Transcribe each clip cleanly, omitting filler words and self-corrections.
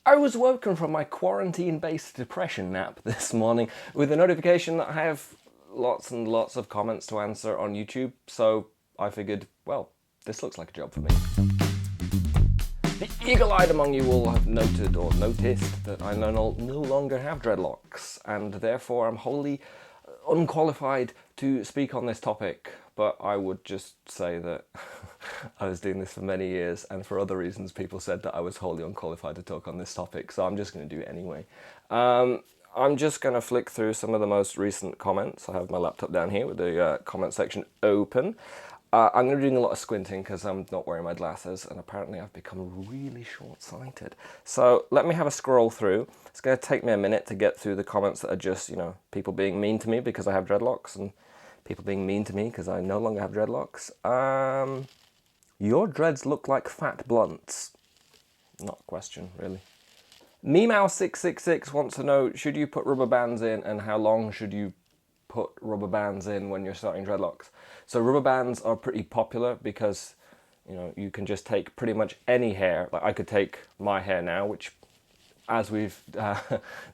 I was woken from my quarantine-based depression nap this morning with a notification that I have lots and lots of comments to answer on YouTube, so I figured, well, this looks like a job for me. The eagle-eyed among you will have noted or noticed that I no longer have dreadlocks, and therefore I'm wholly unqualified to speak on this topic, but I would just say that I was doing this for many years, and for other reasons people said that I was wholly unqualified to talk on this topic, so I'm just going to do it anyway. I'm just going to flick through some of the most recent comments. I have my laptop down here with the comment section open. I'm going to be doing a lot of squinting because I'm not wearing my glasses, and apparently I've become really short-sighted. So let me have a scroll through. It's going to take me a minute to get through the comments that are just, people being mean to me because I have dreadlocks, and people being mean to me because I no longer have dreadlocks. Your dreads look like fat blunts. Not a question, really. Memow666 wants to know, should you put rubber bands in, and how long should you put rubber bands in when you're starting dreadlocks? So rubber bands are pretty popular because, you can just take pretty much any hair. Like I could take my hair now, which, as we've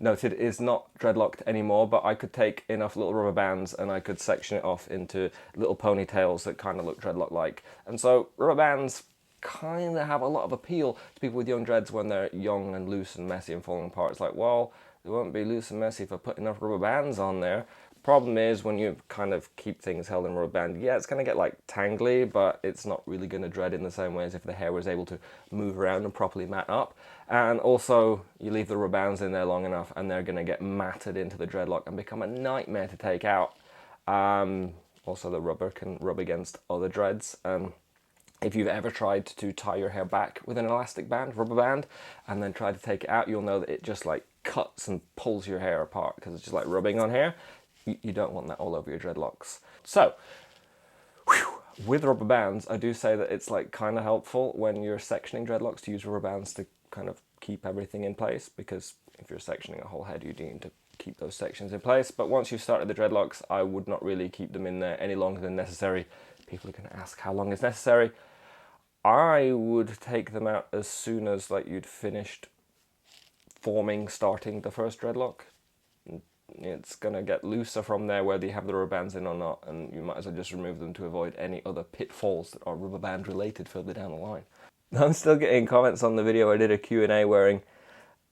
noted, is not dreadlocked anymore, but I could take enough little rubber bands and I could section it off into little ponytails that kind of look dreadlock-like. And so rubber bands kind of have a lot of appeal to people with young dreads when they're young and loose and messy and falling apart. It's like, well, they won't be loose and messy if I put enough rubber bands on there. Problem is, when you kind of keep things held in rubber band, yeah, it's going to get like tangly, but it's not really going to dread in the same way as if the hair was able to move around and properly mat up. And also, you leave the rubber bands in there long enough and they're going to get matted into the dreadlock and become a nightmare to take out. Also, the rubber can rub against other dreads. If you've ever tried to tie your hair back with an elastic band, rubber band, and then try to take it out, you'll know that it just like cuts and pulls your hair apart because it's just like rubbing on hair. You don't want that all over your dreadlocks. So, with rubber bands, I do say that it's like kind of helpful when you're sectioning dreadlocks to use rubber bands to kind of keep everything in place, because if you're sectioning a whole head, you need to keep those sections in place. But once you've started the dreadlocks, I would not really keep them in there any longer than necessary. People are going to ask how long is necessary. I would take them out as soon as like you'd finished starting the first dreadlock. It's going to get looser from there whether you have the rubber bands in or not, and you might as well just remove them to avoid any other pitfalls that are rubber band related further down the line. I'm still getting comments on the video I did a Q&A wearing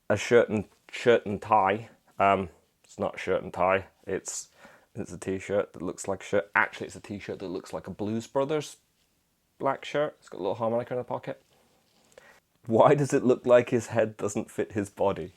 a shirt and tie. It's not a shirt and tie, it's a t-shirt that looks like a shirt. Actually, it's a t-shirt that looks like a Blues Brothers black shirt. It's got a little harmonica in the pocket. Why does it look like his head doesn't fit his body?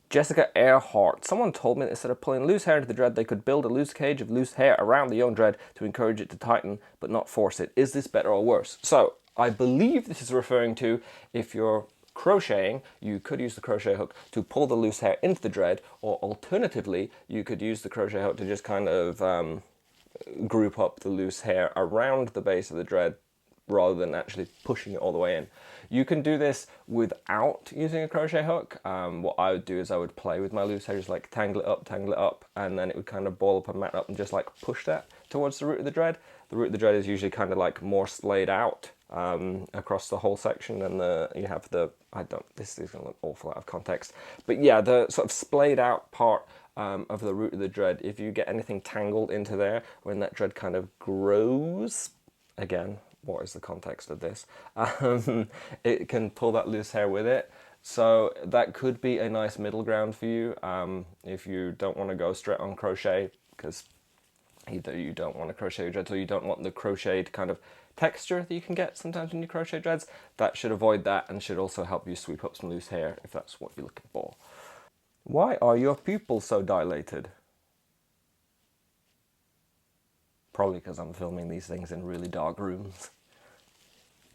Jessica Earhart. Someone told me that instead of pulling loose hair into the dread, they could build a loose cage of loose hair around the young dread to encourage it to tighten, but not force it. Is this better or worse? So, I believe this is referring to if you're crocheting, you could use the crochet hook to pull the loose hair into the dread, or alternatively, you could use the crochet hook to just kind of group up the loose hair around the base of the dread rather than actually pushing it all the way in. You can do this without using a crochet hook. What I would do is I would play with my loose hair, just like tangle it up, and then it would kind of ball up and mat up and just like push that towards the root of the dread. The root of the dread is usually kind of like more splayed out across the whole section, and you have this is going to look awful out of context, but yeah, the sort of splayed out part of the root of the dread, if you get anything tangled into there when that dread kind of grows, again, what is the context of this? It can pull that loose hair with it. So that could be a nice middle ground for you if you don't want to go straight on crochet, because either you don't want to crochet your dreads or you don't want the crocheted kind of texture that you can get sometimes when you crochet dreads. That should avoid that and should also help you sweep up some loose hair if that's what you're looking for. Why are your pupils so dilated? Probably because I'm filming these things in really dark rooms.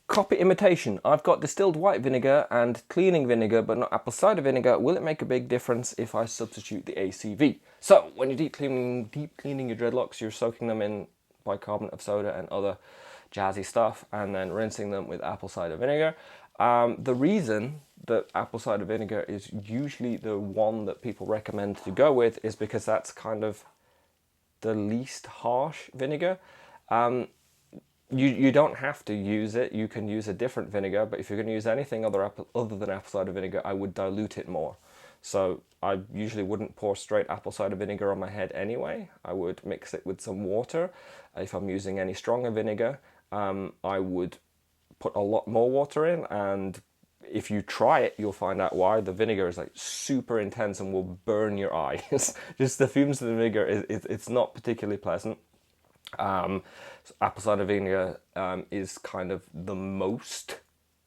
Copy imitation. I've got distilled white vinegar and cleaning vinegar, but not apple cider vinegar. Will it make a big difference if I substitute the ACV? So, when you're deep cleaning your dreadlocks, you're soaking them in bicarbonate of soda and other jazzy stuff, and then rinsing them with apple cider vinegar. The reason that apple cider vinegar is usually the one that people recommend to go with is because that's kind of the least harsh vinegar. You don't have to use it. You can use a different vinegar, but if you're going to use anything other than apple cider vinegar, I would dilute it more. So I usually wouldn't pour straight apple cider vinegar on my head anyway. I would mix it with some water. If I'm using any stronger vinegar, I would put a lot more water in, and if you try it, you'll find out why. The vinegar is like super intense and will burn your eyes. Just the fumes of the vinegar, it's not particularly pleasant. So apple cider vinegar is kind of the most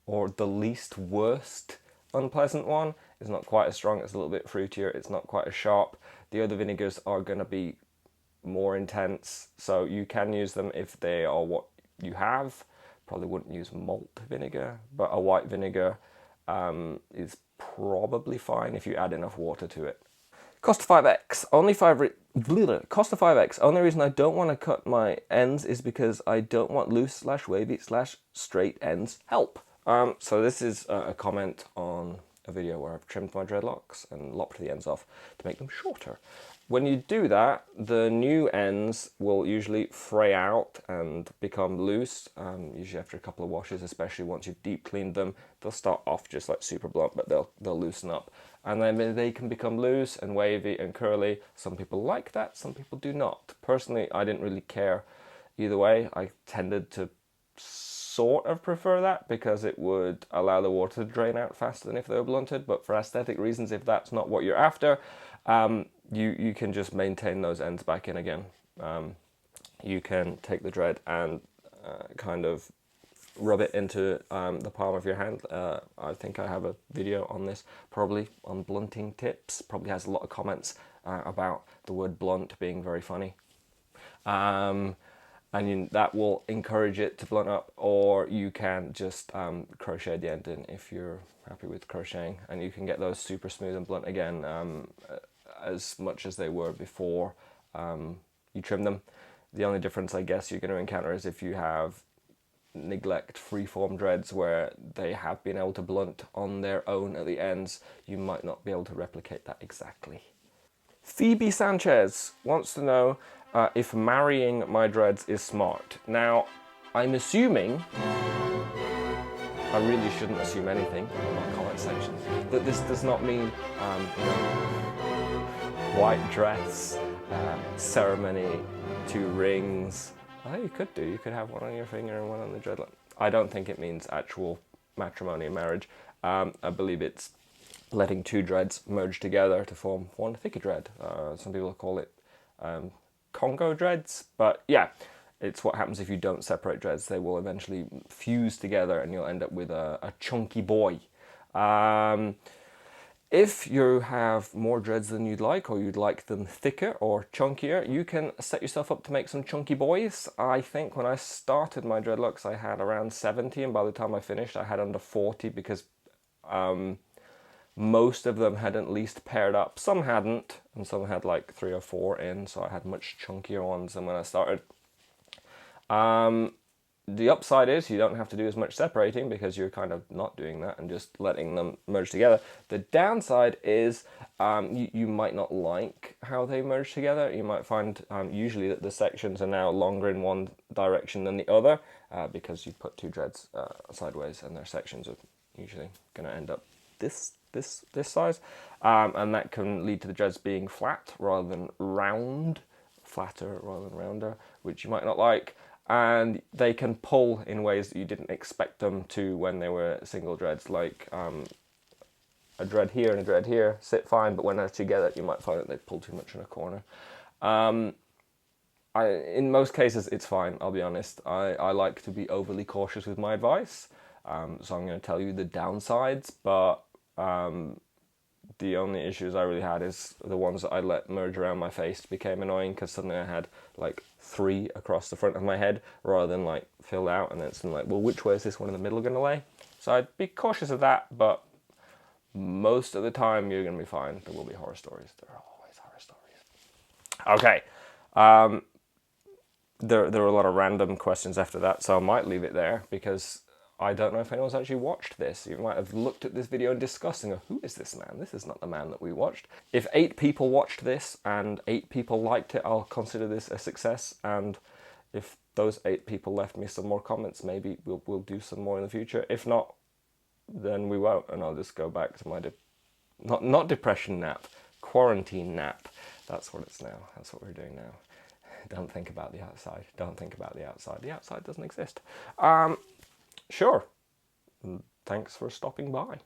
or the least worst unpleasant one. It's not quite as strong, it's a little bit fruitier, it's not quite as sharp. The other vinegars are going to be more intense, so you can use them if they are what you have. Probably wouldn't use malt vinegar, but a white vinegar is probably fine if you add enough water to it. Cost of 5x. Cost of 5x. Only reason I don't want to cut my ends is because I don't want loose / wavy / straight ends help. So this is a comment on a video where I've trimmed my dreadlocks and lopped the ends off to make them shorter. When you do that, the new ends will usually fray out and become loose, usually after a couple of washes, especially once you've deep cleaned them. They'll start off just like super blunt, but they'll loosen up. And then they can become loose and wavy and curly. Some people like that, some people do not. Personally, I didn't really care either way. I tended to sort of prefer that because it would allow the water to drain out faster than if they were blunted. But for aesthetic reasons, if that's not what you're after, you can just maintain those ends back in again. You can take the dread and kind of rub it into the palm of your hand. I think I have a video on this, probably on blunting tips. Probably has a lot of comments about the word blunt being very funny. And that will encourage it to blunt up, or you can just crochet the end in if you're happy with crocheting, and you can get those super smooth and blunt again as much as they were before you trim them. The only difference I guess you're going to encounter is if you have neglect freeform dreads where they have been able to blunt on their own at the ends, you might not be able to replicate that exactly. Phoebe Sanchez wants to know if marrying my dreads is smart. Now, I'm assuming, I really shouldn't assume anything in my comment section, that this does not mean white dress, ceremony, 2 rings. Oh, you could do. You could have one on your finger and one on the dreadlock. I don't think it means actual matrimony and marriage. I believe it's letting 2 dreads merge together to form one thicker dread. Some people call it Congo dreads, but yeah, it's what happens if you don't separate dreads. They will eventually fuse together and you'll end up with a chunky boy. If you have more dreads than you'd like, or you'd like them thicker or chunkier, you can set yourself up to make some chunky boys. I think when I started my dreadlocks, I had around 70, and by the time I finished, I had under 40 because most of them had at least paired up. Some hadn't, and some had like 3 or 4 in, so I had much chunkier ones than when I started. The upside is you don't have to do as much separating because you're kind of not doing that and just letting them merge together. The downside is you might not like how they merge together. You might find usually that the sections are now longer in one direction than the other because you put 2 dreads sideways and their sections are usually going to end up this size. And that can lead to the dreads being flat rather than round, flatter rather than rounder, which you might not like. And they can pull in ways that you didn't expect them to when they were single dreads, like a dread here and a dread here sit fine, but when they're together you might find that they pull too much in a corner. In most cases it's fine, I'll be honest. I like to be overly cautious with my advice, so I'm going to tell you the downsides, but the only issues I really had is the ones that I let merge around my face became annoying because suddenly I had like 3 across the front of my head rather than like filled out, and it's like, well, which way is this one in the middle going to lay? So I'd be cautious of that, but most of the time you're going to be fine. There will be horror stories. There are always horror stories. Okay. There are a lot of random questions after that, so I might leave it there because I don't know if anyone's actually watched this. You might have looked at this video and discussed and go, who is this man? This is not the man that we watched. If 8 people watched this and 8 people liked it, I'll consider this a success. And if those 8 people left me some more comments, maybe we'll do some more in the future. If not, then we won't, and I'll just go back to my not depression nap, quarantine nap. That's what it's now. That's what we're doing now. Don't think about the outside. Don't think about the outside. The outside doesn't exist. Sure. Thanks for stopping by.